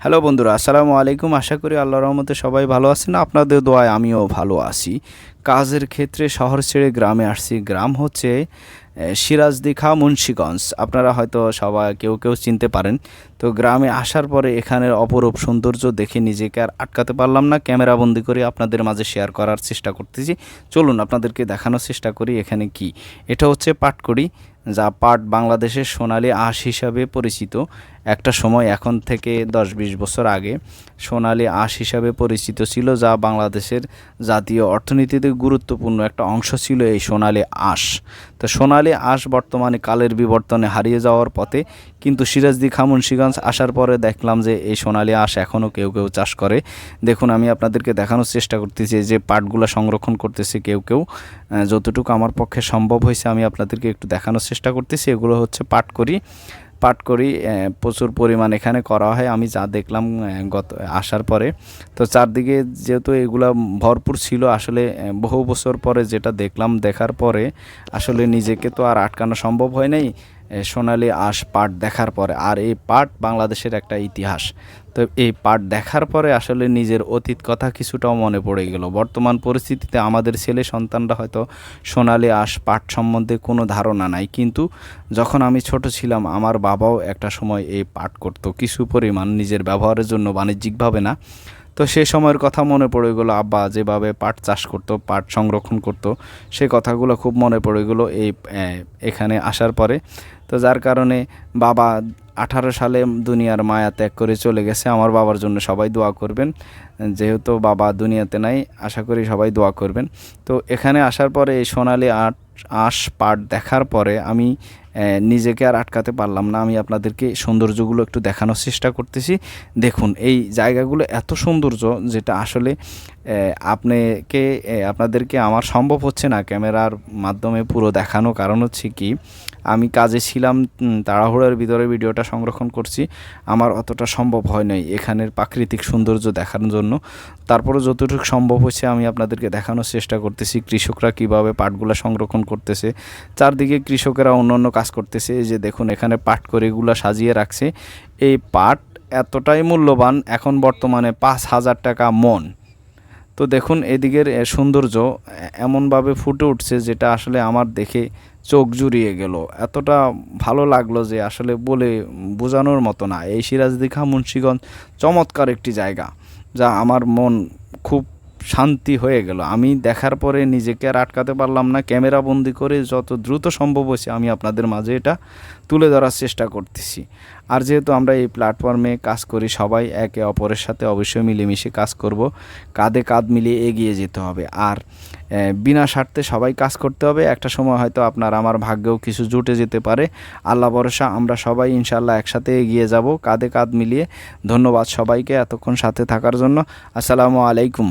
Hello বন্ধুরা, আসসালামু আলাইকুম। আশা করি আল্লাহর রহমতে সবাই ভালো আছেন। আপনাদের দোয়ায় আমিও ভালো আছি। কাজের ক্ষেত্রে শহর ছেড়ে গ্রামে আসছি। গ্রাম হচ্ছে সিরাজদিখা, মুন্সিগঞ্জ। আপনারা হয়তো সবাই কেউ কেউ চিনতে পারেন। তো গ্রামে আসার পরে এখানের অপরূপ সৌন্দর্য দেখে নিজেকে আর আটকাতে পারলাম না। ক্যামেরাবন্দি করে আপনাদের মাঝে শেয়ার করার চেষ্টা করতেছি। চলুন আপনাদেরকে দেখানোর চেষ্টা করি এখানে কি। এটা হচ্ছে পাটকড়ি, যা পাট বাংলাদেশের সোনালী আঁশ হিসাবে পরিচিত। একটা সময় এখন থেকে 10-20 বছর আগে সোনালী আঁশ হিসাবে পরিচিত ছিল, যা বাংলাদেশের জাতীয় অর্থনীতিতে গুরুত্বপূর্ণ একটা অংশ ছিল এই সোনালী আঁশ। তো সোনালী আঁশ বর্তমানে কালের বিবর্তনে হারিয়ে যাওয়ার পথে, কিন্তু সিরাজদিখা, মুন্সিগঞ্জ আসার পরে দেখলাম যে এই সোনালী আঁশ এখনও কেউ কেউ চাষ করে। দেখুন, আমি আপনাদেরকে দেখানোর চেষ্টা করতেছি যে পাটগুলো সংরক্ষণ করতেছে কেউ কেউ। যতটুকু আমার পক্ষে সম্ভব হয়েছে আমি আপনাদেরকে একটু দেখানোর চেষ্টা করতেছি। এগুলো হচ্ছে পাটকড়ি প্রচুর পরিমাণ এখানে করা হয়। আমি যা দেখলাম গত আসার পরে, তো চারদিকে যেহেতু এগুলা ভরপুর ছিল, আসলে বহু বছর পরে যেটা দেখলাম, দেখার পরে আসলে নিজেকে তো আর আটকানো সম্ভব হয় নাই সোনালী আঁশ পাট দেখার পরে। আর এই পাট বাংলাদেশের একটা ইতিহাস। তো এই পাট দেখার পরে আসলে নিজের অতীত কথা কিছুটাও মনে পড়ে গেল। বর্তমান পরিস্থিতিতে আমাদের ছেলে সন্তানরা হয়তো সোনালী আঁশ পাট সম্বন্ধে কোনো ধারণা নাই, কিন্তু যখন আমি ছোট ছিলাম আমার বাবাও একটা সময় এই পাট করতো কিছু পরিমাণ, নিজের ব্যবহারের জন্য, বাণিজ্যিকভাবে না। তো সেই সময়ের কথা মনে পড়ে গেলো। আব্বা যেভাবে পাট চাষ করতো, পাট সংরক্ষণ করতো, সেই কথাগুলো খুব মনে পড়ে গেলো এখানে আসার পরে। তো যার কারণে বাবা 18 সালে দুনিয়ার মায়া ত্যাগ করে চলে গেছে। আমার বাবার জন্য সবাই দোয়া করবেন, যেহেতু বাবা দুনিয়াতে নাই। আশা করি সবাই দোয়া করবেন। তো এখানে আসার পরে এই সোনালী আঁশ পাট দেখার পরে আমি নিজেকে আর আটকাতে পারলাম না। আমি আপনাদেরকে সৌন্দর্যগুলো একটু দেখানোর চেষ্টা করতেছি। দেখুন, এই জায়গাগুলো এত সৌন্দর্য, যেটা আসলে আপনাদেরকে আমার সম্ভব হচ্ছে না ক্যামেরার মাধ্যমে পুরো দেখানো। কারণ হচ্ছে কি, আমি কাজে ছিলাম, তাড়াহুড়োর ভিতরে ভিডিওটা সংরক্ষণ করছি। আমার অতটা সম্ভব হয় নাই এখানের প্রাকৃতিক সৌন্দর্য দেখানোর জন্য। তারপরে যতটুকু সম্ভব হয়েছে আমি আপনাদেরকে দেখানোর চেষ্টা করতেছি কৃষকরা কীভাবে পাটগুলা সংরক্ষণ করতেছে। চারদিকে কৃষকেরা অন্য কাজ করতেছে। এই যে দেখুন, এখানে পাটকড়িগুলো সাজিয়ে রাখছে। এই পাট এতটাই মূল্যবান, এখন বর্তমানে 5,000 টাকা মন। তো দেখুন এদিকের সৌন্দর্য এমনভাবে ফুটে উঠছে, যেটা আসলে আমার দেখে চোখ জুড়িয়ে গেল। এতটা ভালো লাগলো যে আসলে বলে বোঝানোর মতো না। এই সিরাজদিখা, মুন্সিগঞ্জ চমৎকার একটি জায়গা, যা আমার মন খুব শান্তি হয়ে গেল। আমি দেখার পরে নিজেকে আর আটকাতে পারলাম না। ক্যামেরা বন্দি করে যত দ্রুত সম্ভব হয়েছে আমি আপনাদের মাঝে এটা তুলে ধরার চেষ্টা করতেছি। আর যেহেতু আমরা এই প্ল্যাটফর্মে কাজ করি, সবাই একে অপরের সাথে অবশ্যই মিলেমিশে কাজ করব। কাঁধে কাঁধ মিলিয়ে এগিয়ে যেতে হবে। আর বিনা স্বার্থে সবাই কাজ করতে হবে। একটা সময় হয়তো আপনার আমার ভাগ্যেও কিছু জুটে যেতে পারে। আল্লাহ ভরসা, আমরা সবাই ইনশাআল্লাহ একসাথে এগিয়ে যাব কাঁধে কাঁধ মিলিয়ে। ধন্যবাদ সবাইকে এতক্ষণ সাথে থাকার জন্য। আসসালামু আলাইকুম।